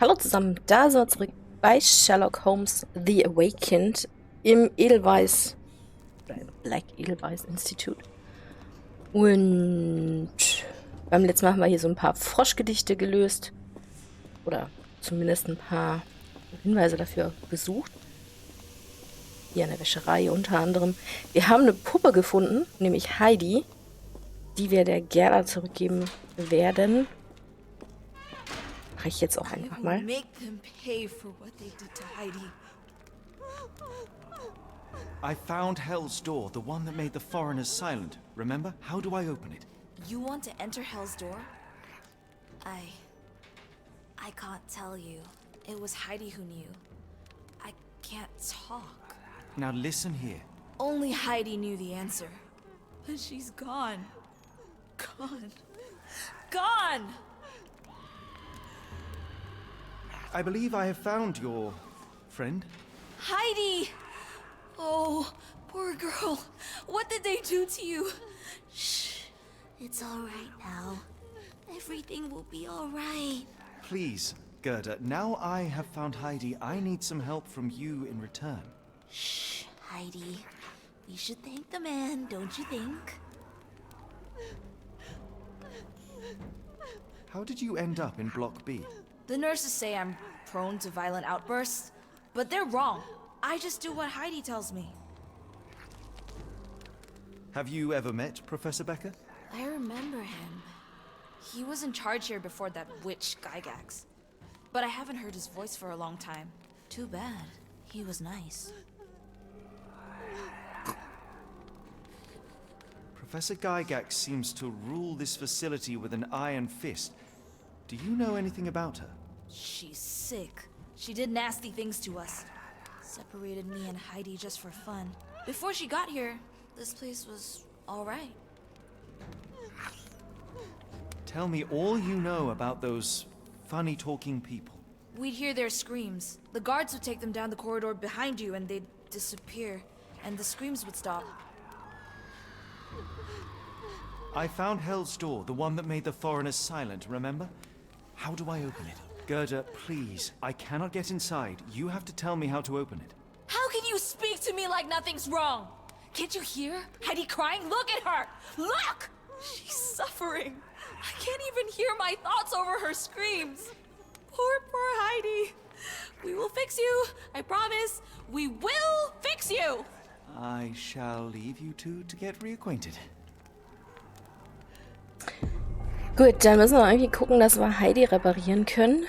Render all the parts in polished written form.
Hallo zusammen, da sind wir zurück bei Sherlock Holmes The Awakened im Black Edelweiss Institute. Und beim letzten Mal haben wir hier so ein paar Froschgedichte gelöst. Oder zumindest ein paar Hinweise dafür gesucht. Hier an der Wäscherei unter anderem. Wir haben eine Puppe gefunden, nämlich Heidi, die wir der Gerda zurückgeben werden. Mache ich jetzt auch einfach mal. I found Hell's Door, the one that made the foreigners silent. Remember? How do I open it? You want to enter Hell's Door? I can't tell you. It was Heidi who knew. I can't talk. Now listen here. Only Heidi knew the answer. But she's gone. Gone. Gone! I believe I have found your friend. Heidi! Oh, poor girl. What did they do to you? Shh. It's all right now. Everything will be all right. Please, Gerda, now I have found Heidi, I need some help from you in return. Shh, Heidi. We should thank the man, don't you think? How did you end up in Block B? The nurses say I'm prone to violent outbursts, but they're wrong. I just do what Heidi tells me. Have you ever met Professor Becker? I remember him. He was in charge here before that witch Gygax. But I haven't heard his voice for a long time. Too bad. He was nice. Professor Gygax seems to rule this facility with an iron fist. Do you know anything about her? She's sick. She did nasty things to us. Separated me and Heidi just for fun. Before she got here, this place was all right. Tell me all you know about those funny-talking people. We'd hear their screams. The guards would take them down the corridor behind you and they'd disappear. And the screams would stop. I found Hell's Door, the one that made the foreigners silent, remember? How do I open it? Gerda, please, I cannot get inside. You have to tell me how to open it. How can you speak to me like nothing's wrong? Can't you hear Heidi crying? Look at her! Look! She's suffering. I can't even hear my thoughts over her screams. Poor Heidi. We will fix you. I promise. We will fix you. I shall leave you two to get reacquainted. Gut, dann müssen wir irgendwie gucken, dass wir Heidi reparieren können.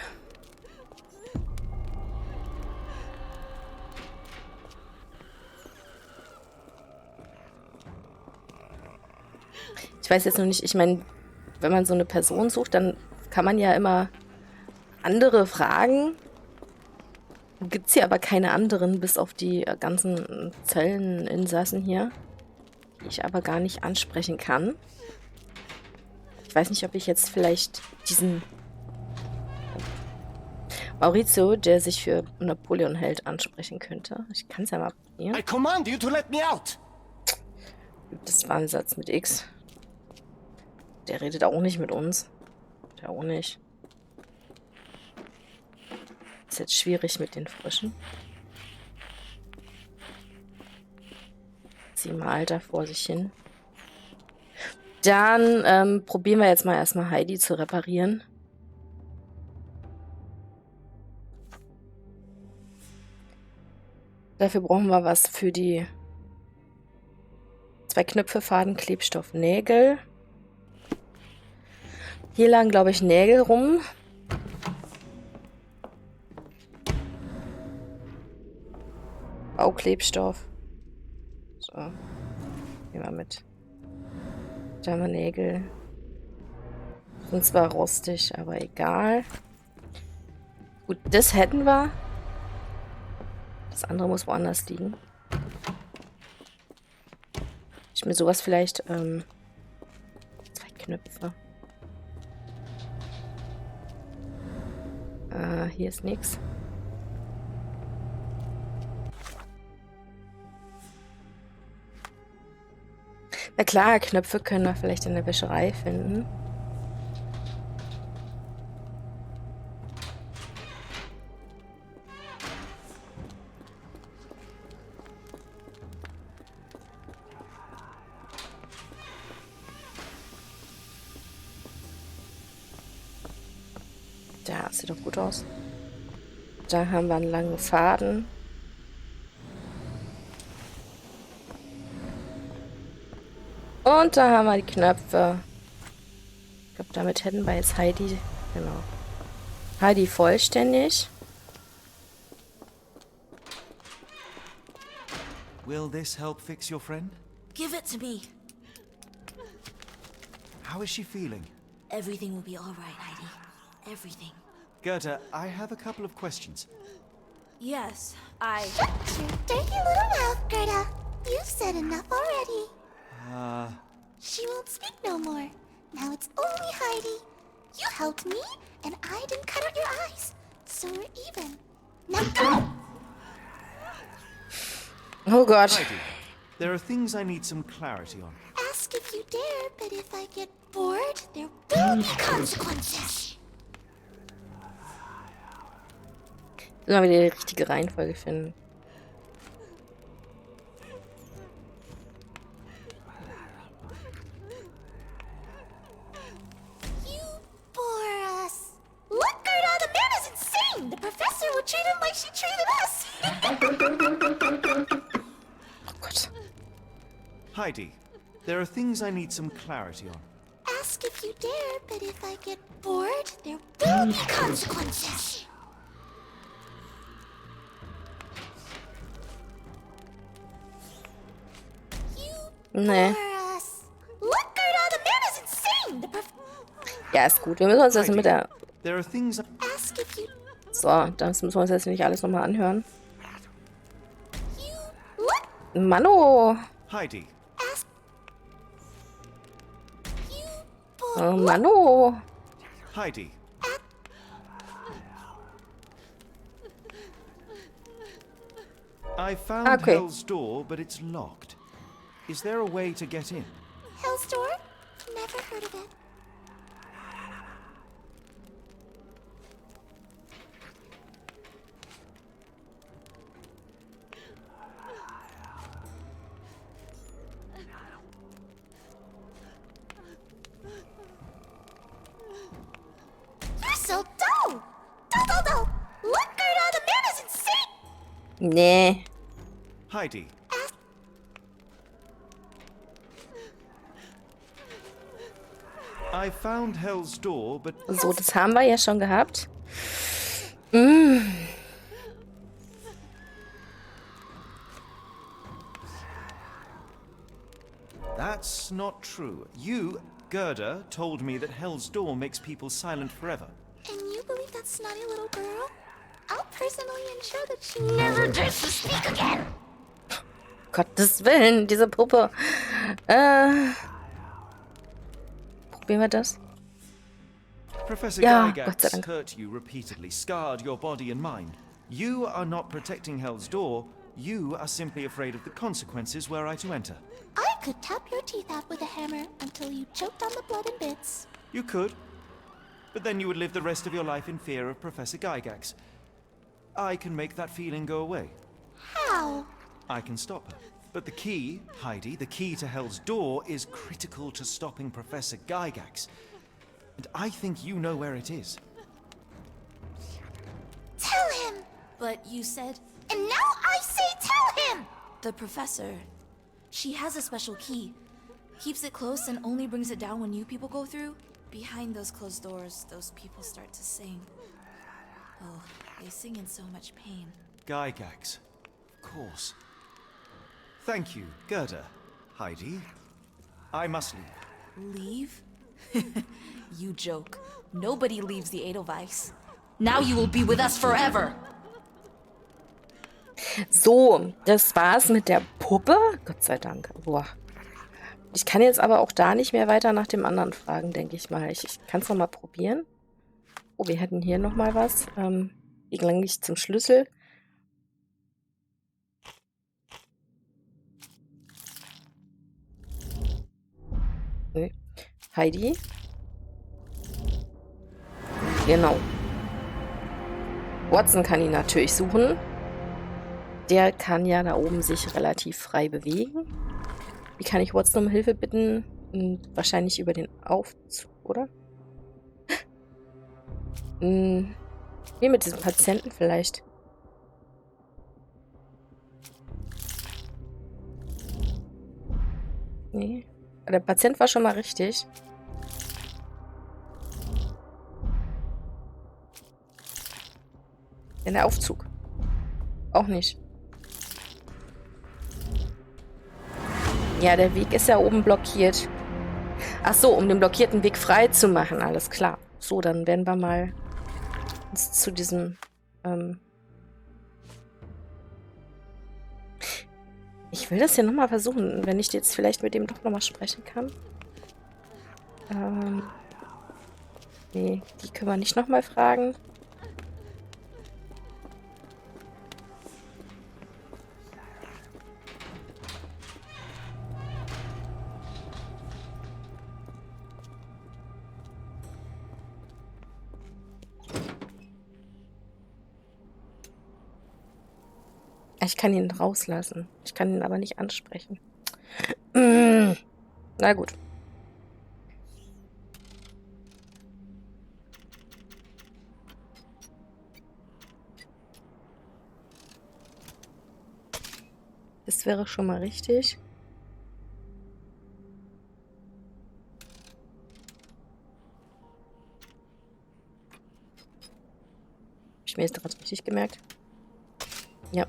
Ich weiß jetzt noch nicht, ich meine, wenn man so eine Person sucht, dann kann man ja immer andere fragen. Gibt es hier aber keine anderen, bis auf die ganzen Zelleninsassen hier, die ich aber gar nicht ansprechen kann. Ich weiß nicht, ob ich jetzt vielleicht diesen Maurizio, der sich für Napoleon hält, ansprechen könnte. Ich kann es ja mal probieren. I command you to let me out. Das war ein Satz mit X. Der redet auch nicht mit uns. Der auch nicht. Ist jetzt schwierig mit den Fröschen. Sie malt da vor sich hin. Dann probieren wir jetzt mal erstmal Heidi zu reparieren. Dafür brauchen wir was für die 2 Knöpfe, Faden, Klebstoff, Nägel. Hier lagen, glaube ich, Nägel rum. Bauklebstoff. So. Nehmen wir mit. Da haben wir Nägel. Sind zwar rostig, aber egal. Gut, das hätten wir. Das andere muss woanders liegen. Ich mir sowas vielleicht 2 Knöpfe. Hier ist nichts. Na klar, Knöpfe können wir vielleicht in der Wäscherei finden. Da, sieht doch gut aus. Da haben wir einen langen Faden. Und da haben wir die Knöpfe. Ich glaube, damit hätten wir jetzt Heidi, genau. Heidi vollständig. Will this help fix your friend? Give it to me. How is she feeling? Everything will be all right, Heidi. Everything. Goethe, I have a couple of questions. Yes, I... Shut your dirty little mouth, Gerda. You've said enough already. She won't speak no more. Now it's only Heidi. You helped me, and I didn't cut out your eyes. So we're even. Now go! Oh Gott. Heidi, there are things I need some clarity on. Ask if you dare, but if I get bored, there will be consequences. Sollen wir die richtige Reihenfolge finden? You bore us. Look, Gerda, the man is insane. The professor would treat him like she treated us. Oh Gott. Heidi, there are things I need some clarity on. Ask if you dare, but if I get bored, there will be consequences. Nee. Bore us. Look, Gerda, the man is insane. The Ja, ist gut. Wir müssen uns das mit der... There are things... Ask if you So, das müssen wir uns jetzt nicht alles nochmal anhören. look. Mano! Heidi, Ask you Oh, bore Mano! Heidi. I found Okay. Hell's door, but it's locked. Is there a way to get in? Hell's Door? Never heard of it. You're so dull! Dull! Look, Gerda, the man is insane! Nee. Heidi, I found Hell's door, but So, das haben wir ja schon gehabt. that's not true. You, Gerda, told me that Hell's door makes people silent forever. And you believe that snotty little girl? I'll personally ensure that she never dares to speak again! Gottes Willen, diese Puppe. Probieren wir das? Professor Ja, Gott sei Gygax Dank. hurt you repeatedly, scarred your body and mind. You are not protecting Hell's door. You are simply afraid of the consequences were I to enter. I could tap your teeth out with a hammer until you choked on the blood in bits. You could, but then you would live the rest of your life in fear of Professor Gygax. I can make that feeling go away. How? I can stop her. But the key, Heidi, the key to Hell's door is critical to stopping Professor Gygax. And I think you know where it is. Tell him! But you said... And now I say tell him! The professor... She has a special key. Keeps it close and only brings it down when you people go through. Behind those closed doors, those people start to sing. Oh, they sing in so much pain. Gygax. Of course. Thank you, Gerda. Heidi. I must leave. Leave? You joke. Nobody leaves the Edelweiss. Now you will be with us forever! So, das war's mit der Puppe. Gott sei Dank. Boah. Ich kann jetzt aber auch da nicht mehr weiter nach dem anderen fragen, denke ich mal. Ich kann es nochmal probieren. Oh, wir hätten hier nochmal was. Wie gelange ich zum Schlüssel? Nö. Heidi. Genau. Watson kann ihn natürlich suchen. Der kann ja da oben sich relativ frei bewegen. Wie kann ich Watson um Hilfe bitten? Wahrscheinlich über den Aufzug, oder? Wie mit diesem Patienten vielleicht. Nee. Der Patient war schon mal richtig. In der Aufzug. Auch nicht. Ja, der Weg ist ja oben blockiert. Ach so, um den blockierten Weg frei zu machen. Alles klar. So, dann werden wir mal uns zu diesem... Ich will das ja nochmal versuchen, wenn ich jetzt vielleicht mit dem doch nochmal sprechen kann. Nee, die können wir nicht nochmal fragen. Ich kann ihn rauslassen. Ich kann ihn aber nicht ansprechen. Na gut. Das wäre schon mal richtig. Hab ich mir jetzt gerade richtig gemerkt? Ja.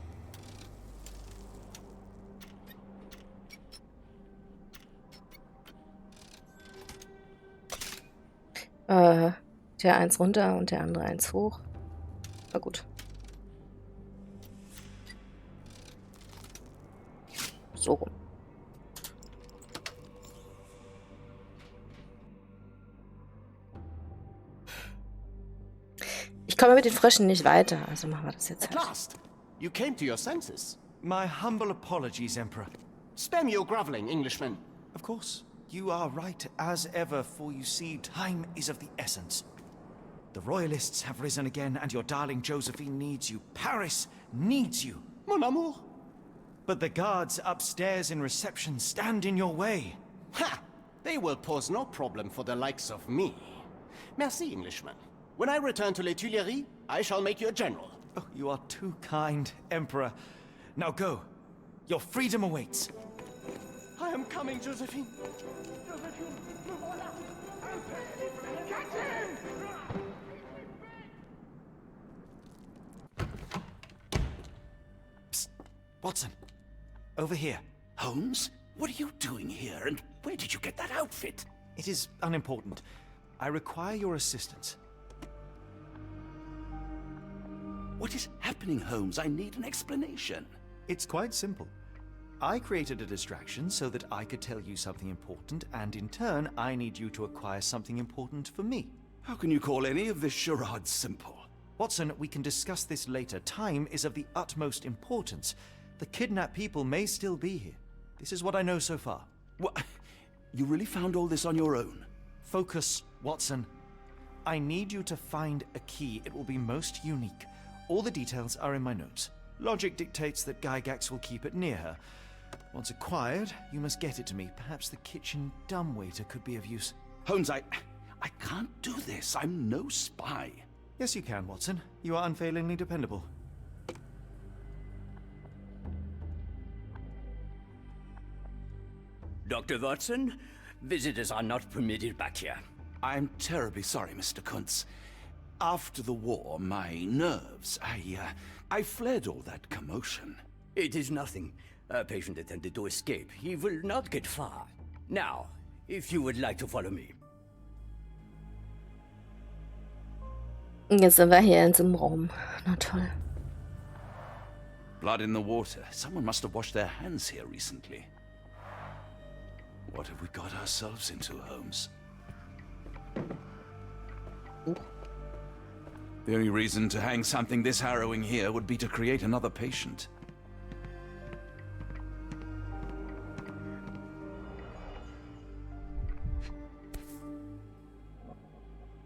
Der eins runter und der andere eins hoch. Na gut. So rum. Ich komme mit den Fröschen nicht weiter, also machen wir das jetzt At halt. last, you came to your senses. My humble apologies, Emperor. Spare me your groveling, Englishman. Of course, you are right as ever, for you see, time is of the essence. The royalists have risen again, and your darling Josephine needs you. Paris needs you. Mon amour. But the guards upstairs in reception stand in your way. Ha! They will pose no problem for the likes of me. Merci, Englishman. When I return to Les Tuileries, I shall make you a general. Oh, you are too kind, Emperor. Now go. Your freedom awaits. I am coming, Josephine. Psst. Watson. Over here. Holmes, what are you doing here, and where did you get that outfit? It is unimportant. I require your assistance. What is happening, Holmes? I need an explanation. It's quite simple. I created a distraction so that I could tell you something important, and in turn, I need you to acquire something important for me. How can you call any of this charade simple? Watson, we can discuss this later. Time is of the utmost importance. The kidnapped people may still be here. This is what I know so far. What? You really found all this on your own? Focus, Watson. I need you to find a key. It will be most unique. All the details are in my notes. Logic dictates that Gygax will keep it near her. Once acquired, you must get it to me. Perhaps the kitchen dumbwaiter could be of use. Holmes, I can't do this. I'm no spy. Yes, you can, Watson. You are unfailingly dependable. Dr. Watson, visitors are not permitted back here. I'm terribly sorry, Mr. Kuntz. After the war, my nerves, I fled all that commotion. It is nothing. A patient attempted to escape. He will not get far. Now, if you would like to follow me. Jetzt sind wir hier in so einem Raum. Na toll. Blood in the water. Someone must have washed their hands here recently. What have we got ourselves into, Holmes? The only reason to hang something this harrowing here would be to create another patient.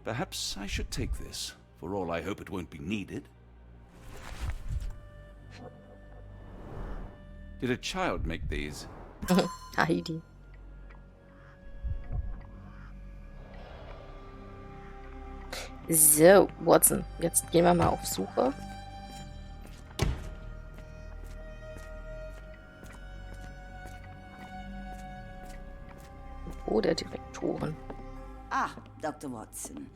Perhaps I should take this. For all I hope it won't be needed. Did a child make these? Heidi. So, Watson, jetzt gehen wir mal auf Suche. Der Direktoren. Ah, Dr. Watson.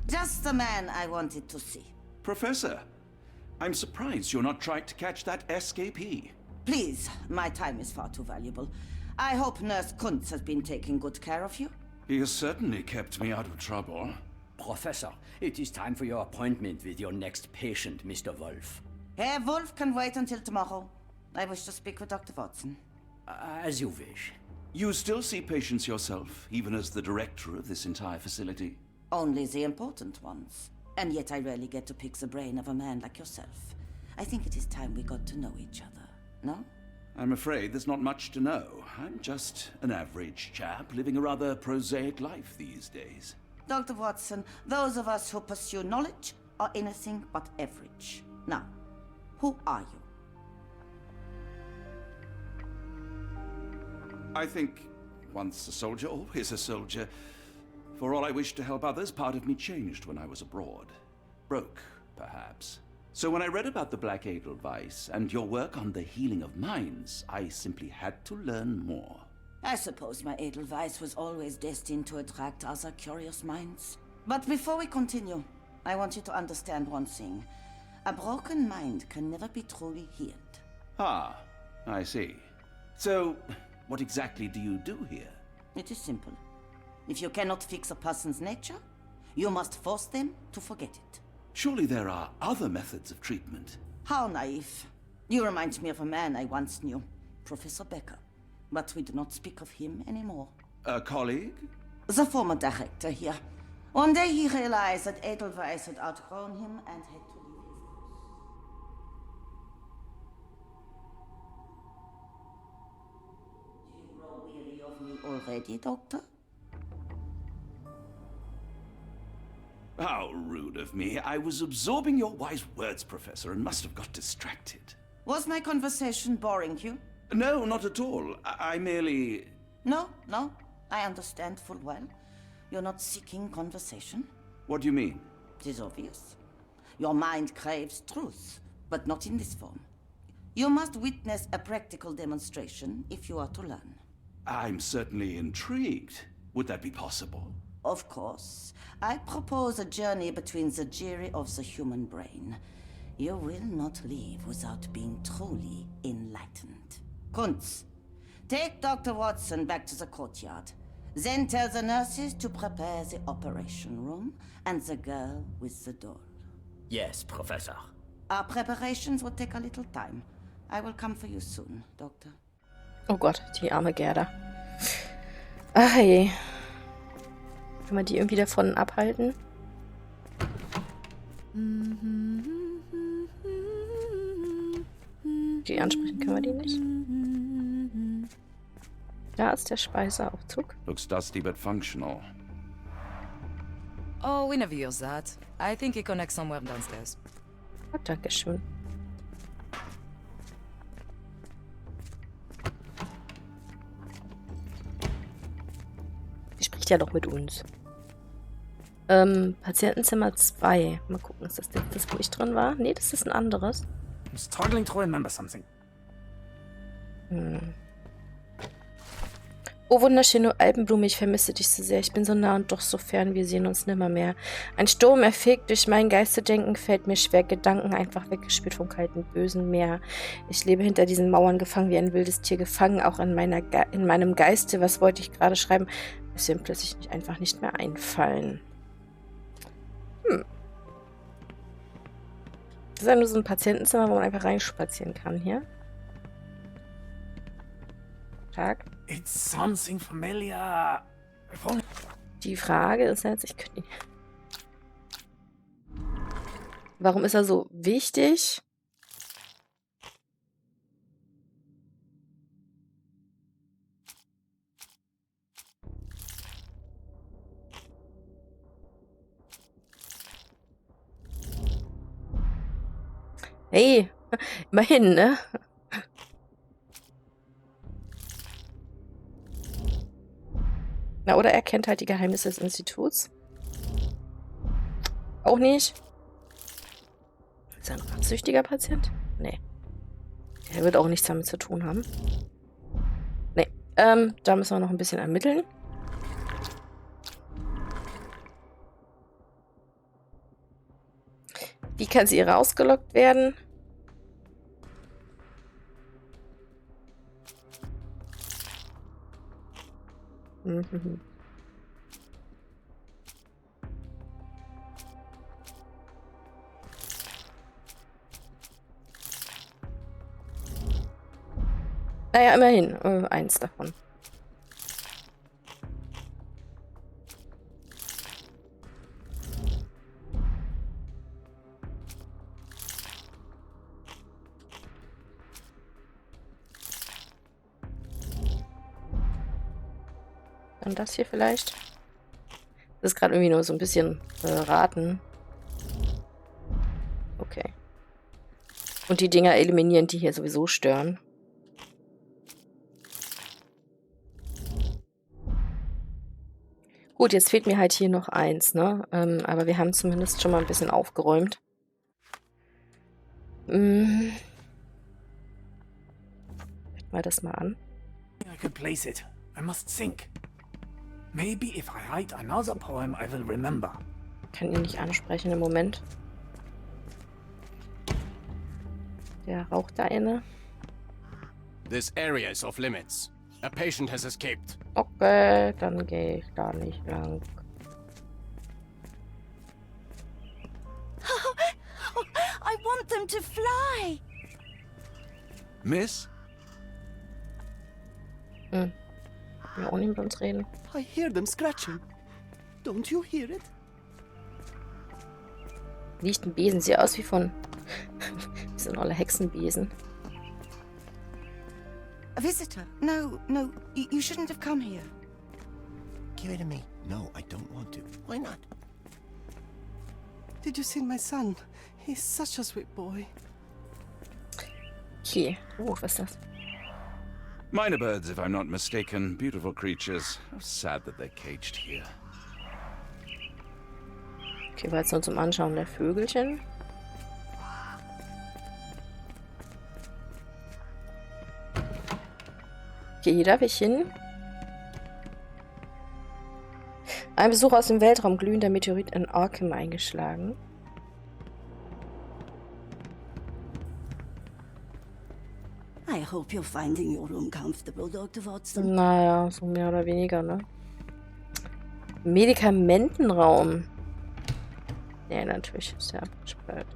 Just the man I wanted to see. Professor, I'm surprised you're not trying to catch that escapee. Please, my time is far too valuable. I hope Nurse Kuntz has been taking good care of you. He has certainly kept me out of trouble. Professor, it is time for your appointment with your next patient, Mr. Wolf. Herr Wolf can wait until tomorrow. I wish to speak with Dr. Watson. As you wish. You still see patients yourself, even as the director of this entire facility? Only the important ones. And yet I rarely get to pick the brain of a man like yourself. I think it is time we got to know each other, no? I'm afraid there's not much to know. I'm just an average chap living a rather prosaic life these days. Dr. Watson, those of us who pursue knowledge are anything but average. Now, who are you? I think once a soldier, always a soldier. For all I wish to help others, part of me changed when I was abroad. Broke, perhaps. So when I read about the Black Edelweiss and your work on the healing of minds, I simply had to learn more. I suppose my Edelweiss was always destined to attract other curious minds. But before we continue, I want you to understand one thing. A broken mind can never be truly healed. Ah, I see. So, what exactly do you do here? It is simple. If you cannot fix a person's nature, you must force them to forget it. Surely there are other methods of treatment. How naive. You remind me of a man I once knew, Professor Becker. But we do not speak of him anymore. A colleague? The former director here. One day he realized that Edelweiss had outgrown him and had to leave his house. Do you grow weary of me already, Doctor? How rude of me. I was absorbing your wise words, Professor, and must have got distracted. Was my conversation boring you? No, not at all. I merely... No, I understand full well. You're not seeking conversation. What do you mean? It is obvious. Your mind craves truth, but not in this form. You must witness a practical demonstration if you are to learn. I'm certainly intrigued. Would that be possible? Of course. I propose a journey between the jury of the human brain. You will not leave without being truly enlightened. Kuntz, take Dr. Watson back to the courtyard. Then tell the nurses to prepare the operation room and the girl with the doll. Yes, Professor. Our preparations will take a little time. I will come for you soon, Doctor. Oh Gott, die arme Gerda. Ach je. Kann man die irgendwie davon abhalten? Die ansprechen können wir die nicht. Da ist der Speiseaufzug. Looks dusty but functional. Oh, we never use that. I think it connects somewhere downstairs. Oh, Dankeschön. Die spricht ja doch mit uns. Patientenzimmer 2. Mal gucken, ist das das, wo ich drin war? Nee, das ist ein anderes. I'm struggling to remember something. Oh, wunderschöne Alpenblume, ich vermisse dich so sehr. Ich bin so nah und doch so fern, wir sehen uns nimmermehr. Ein Sturm erfegt, durch mein Geisterdenken fällt mir schwer, Gedanken einfach weggespült vom kalten, bösen Meer. Ich lebe hinter diesen Mauern gefangen, wie ein wildes Tier gefangen, auch in meinem Geiste. Was wollte ich gerade schreiben? Es wird mir plötzlich einfach nicht mehr einfallen. Das ist ja nur so ein Patientenzimmer, wo man einfach reinspazieren kann hier. Tag. It's something familiar. Die Frage ist jetzt, warum ist er so wichtig? Hey, immerhin, ne? Na, oder er kennt halt die Geheimnisse des Instituts. Auch nicht. Ist er ein rachsüchtiger Patient? Nee. Er wird auch nichts damit zu tun haben. Nee. Da müssen wir noch ein bisschen ermitteln. Wie kann sie rausgelockt werden? Mhm. Naja, immerhin. Eins davon. Dann das hier vielleicht. Das ist gerade irgendwie nur so ein bisschen raten. Okay. Und die Dinger eliminieren, die hier sowieso stören. Gut, jetzt fehlt mir halt hier noch eins, ne? Aber wir haben zumindest schon mal ein bisschen aufgeräumt. Gucken wir das mal an. I can place it. I must think. Maybe if I write another poem, I will remember. Kann ihn nicht ansprechen im Moment. Der raucht da eine. This area is off limits. A patient has escaped. Okay, dann gehe ich da nicht lang. I want them to fly. Miss? Wir auch nicht mit uns reden. I hear them scratching. Don't you hear it? Liegt ein Besen, sieht aus wie von... Das sind alle Hexenbesen. A visitor? No, no, you shouldn't have come here. Give it to me. No, I don't want to. Why not? Did you see my son? He's such a sweet boy. Okay. Oh, was ist das? Minor birds, if I'm not mistaken. Beautiful creatures. How sad that they're caged here. Okay, war jetzt nur zum Anschauen der Vögelchen. Okay, hier darf ich hin. Ein Besuch aus dem Weltraum. Glühender Meteorit in Arkham eingeschlagen. I hope you're finding your room comfortable, Dr. Watson. Naja, so mehr oder weniger, ne? Medikamentenraum. Nee, natürlich ist der abgesperrt.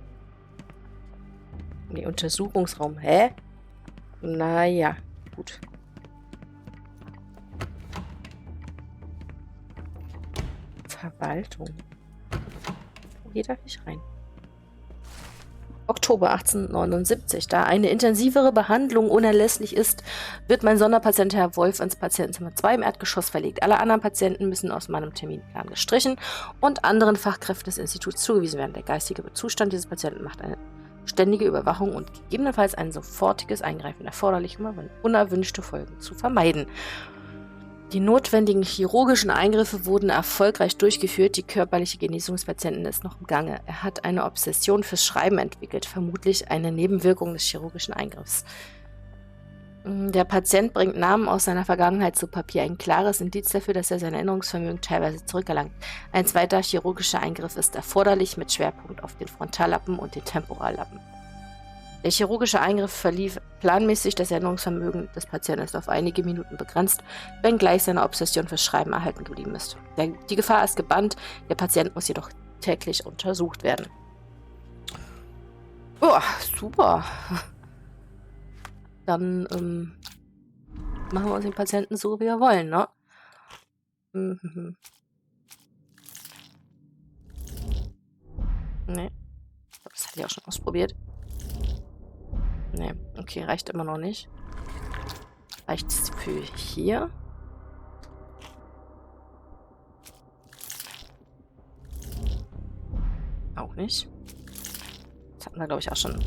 Nee, Untersuchungsraum. Hä? Naja, gut. Verwaltung. Hier darf ich rein. Oktober 1879. Da eine intensivere Behandlung unerlässlich ist, wird mein Sonderpatient Herr Wolf ins Patientenzimmer 2 im Erdgeschoss verlegt. Alle anderen Patienten müssen aus meinem Terminplan gestrichen und anderen Fachkräften des Instituts zugewiesen werden. Der geistige Zustand dieses Patienten macht eine ständige Überwachung und gegebenenfalls ein sofortiges Eingreifen erforderlich, um unerwünschte Folgen zu vermeiden. Die notwendigen chirurgischen Eingriffe wurden erfolgreich durchgeführt. Die körperliche Genesung des Patienten ist noch im Gange. Er hat eine Obsession fürs Schreiben entwickelt, vermutlich eine Nebenwirkung des chirurgischen Eingriffs. Der Patient bringt Namen aus seiner Vergangenheit zu Papier. Ein klares Indiz dafür, dass er sein Erinnerungsvermögen teilweise zurückerlangt. Ein zweiter chirurgischer Eingriff ist erforderlich mit Schwerpunkt auf den Frontallappen und den Temporallappen. Der chirurgische Eingriff verlief planmäßig, das Erinnerungsvermögen des Patienten ist auf einige Minuten begrenzt, wenngleich seine Obsession fürs Schreiben erhalten geblieben ist. Die Gefahr ist gebannt, der Patient muss jedoch täglich untersucht werden. Oh, super. Dann machen wir uns den Patienten so, wie wir wollen, ne? Nee. Das hatte ich auch schon ausprobiert. Nee, okay, reicht immer noch nicht. Reicht es für hier? Auch nicht. Das hatten wir, glaube ich, auch schon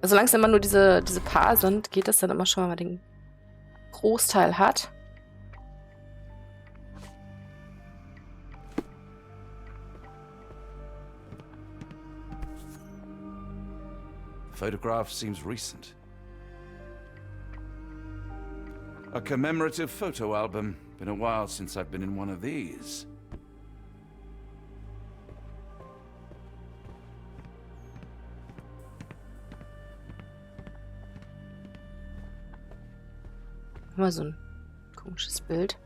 Solange es immer nur diese paar sind, geht das dann immer schon, wenn man den Großteil hat. The photograph seems recent. A commemorative photo album. Been a while since I've been in one of these. Mal so ein komisches Bild.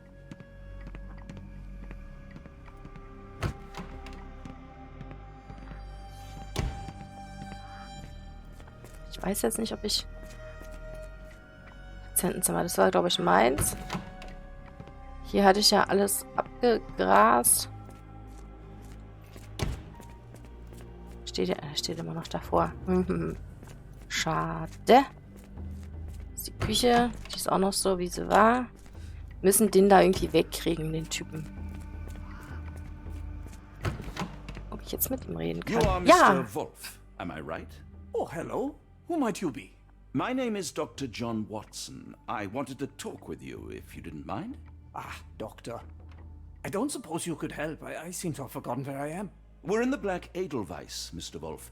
Ich weiß jetzt nicht, ob ich... Patientenzimmer, das war, glaube ich, meins. Hier hatte ich ja alles abgegrast. Steht immer noch davor. Schade. Das ist die Küche. Die ist auch noch so, wie sie war. Müssen den da irgendwie wegkriegen, den Typen. Ob ich jetzt mit ihm reden kann? You are Ja! Mr. Wolf, am I right? Oh, hello. Who might you be? My name is Dr. John Watson. I wanted to talk with you, if you didn't mind. Ah, doctor. I don't suppose you could help. I seem to have forgotten where I am. We're in the Black Edelweiss, Mr. Wolf.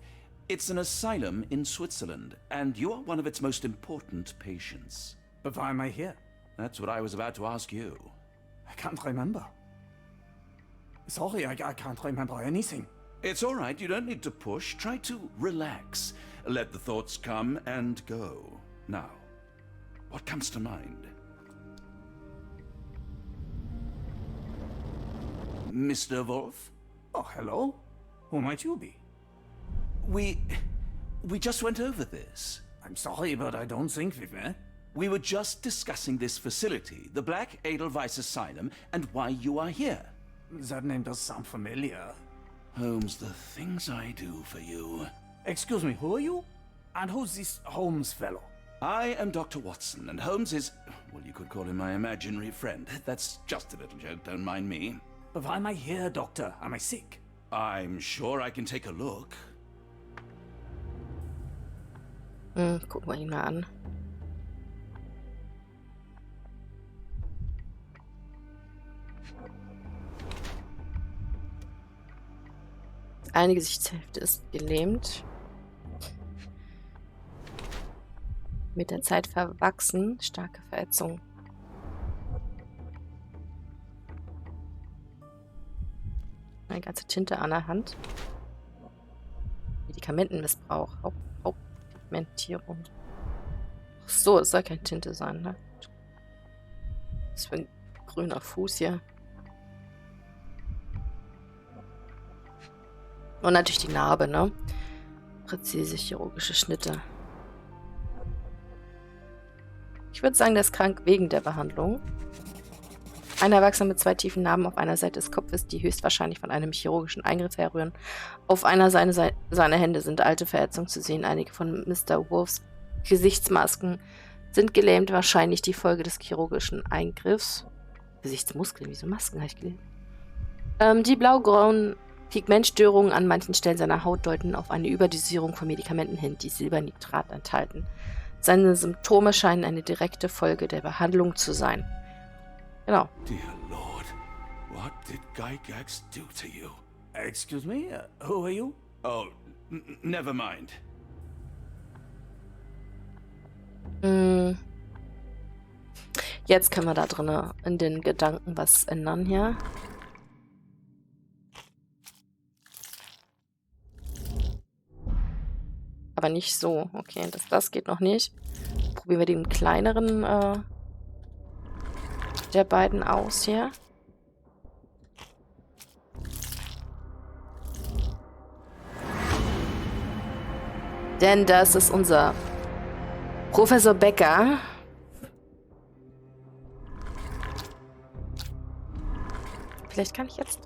It's an asylum in Switzerland, and you are one of its most important patients. But why am I here? That's what I was about to ask you. I can't remember. Sorry, I can't remember anything. It's all right, you don't need to push. Try to relax. Let the thoughts come and go. Now, what comes to mind? Mr. Wolf? Oh, hello. Who might you be? We just went over this. I'm sorry, but I don't think we've met. We were just discussing this facility, the Black Edelweiss Asylum, and why you are here. That name does sound familiar. Holmes, the things I do for you. Excuse me, who are you? And who's this Holmes fellow? I am Dr. Watson, and Holmes is, well, you could call him my imaginary friend. That's just a little joke, don't mind me. But why am I here, doctor? Am I sick? I'm sure I can take a look. Gucken wir ihn mal an. Eine Gesichtshälfte ist gelähmt. Mit der Zeit verwachsen. Starke Verätzung. Eine ganze Tinte an der Hand. Medikamentenmissbrauch. Hauptpigmentierung. Ach so, das soll keine Tinte sein, ne? Was für ein grüner Fuß hier. Und natürlich die Narbe, ne? Präzise chirurgische Schnitte. Ich würde sagen, der ist krank wegen der Behandlung. Ein Erwachsener mit 2 tiefen Narben auf einer Seite des Kopfes, die höchstwahrscheinlich von einem chirurgischen Eingriff herrühren. Auf einer seiner Hände sind alte Verätzungen zu sehen. Einige von Mr. Wolfs Gesichtsmasken sind gelähmt, wahrscheinlich die Folge des chirurgischen Eingriffs. Gesichtsmuskeln, wieso Masken habe ich gelähmt? Die blau-grauen Pigmentstörungen an manchen Stellen seiner Haut deuten auf eine Überdosierung von Medikamenten hin, die Silbernitrat enthalten. Seine Symptome scheinen eine direkte Folge der Behandlung zu sein. Genau. Dear Lord, what did Gygax do to you? Excuse me, who are you? Oh, never mind. Jetzt können wir da drin in den Gedanken was ändern hier. Aber nicht so. Okay, das geht noch nicht. Probieren wir den kleineren der beiden aus hier. Denn das ist unser Professor Becker. Vielleicht kann ich jetzt...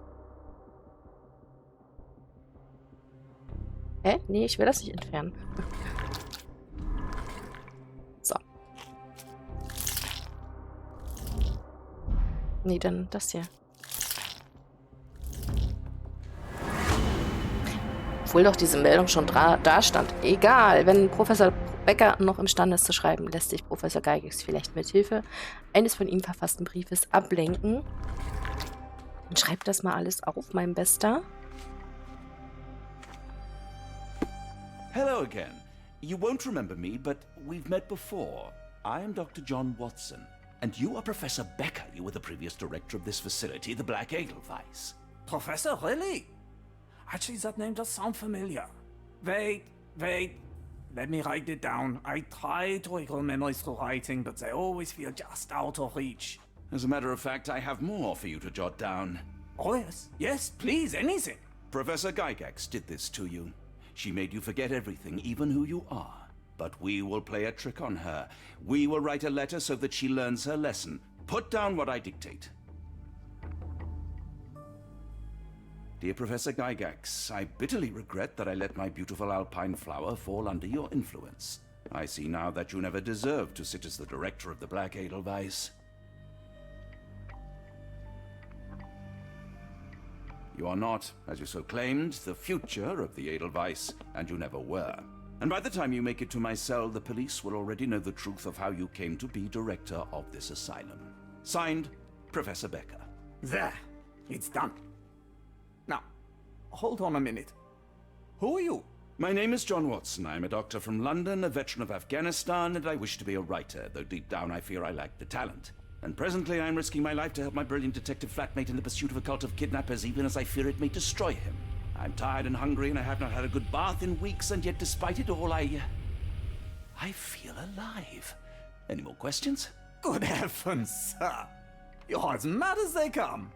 Hä? Nee, ich will das nicht entfernen. So. Nee, dann das hier. Obwohl doch diese Meldung schon da stand. Egal, wenn Professor Becker noch imstande ist zu schreiben, lässt sich Professor Gygax vielleicht mit Hilfe eines von ihm verfassten Briefes ablenken. Und schreibt das mal alles auf, mein Bester. Hello again. You won't remember me, but we've met before. I am Dr. John Watson, and you are Professor Becker. You were the previous director of this facility, the Black Edelweiss. Professor, really? Actually, that name does sound familiar. Wait. Let me write it down. I try to recall memories through writing, but they always feel just out of reach. As a matter of fact, I have more for you to jot down. Oh, yes. Yes, please, anything. Professor Gygax did this to you. She made you forget everything, even who you are. But we will play a trick on her. We will write a letter so that she learns her lesson. Put down what I dictate. Dear Professor Gygax, I bitterly regret that I let my beautiful alpine flower fall under your influence. I see now that you never deserved to sit as the director of the Black Edelweiss. You are not, as you so claimed, the future of the Edelweiss, and you never were. And by the time you make it to my cell, the police will already know the truth of how you came to be director of this asylum. Signed, Professor Becker. There. It's done. Now, hold on a minute. Who are you? My name is John Watson. I'm a doctor from London, a veteran of Afghanistan, and I wish to be a writer, though deep down I fear I lack the talent. And presently I'm risking my life to help my brilliant detective flatmate in the pursuit of a cult of kidnappers, even as I fear it may destroy him. I'm tired and hungry, and I have not had a good bath in weeks, and yet despite it all, I feel alive. Any more questions? Good heavens, sir. You're as mad as they come.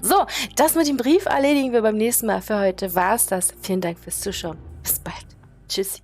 So, das mit dem Brief erledigen wir beim nächsten Mal. Für heute war's das. Vielen Dank fürs Zuschauen. Bis bald. Tschüss.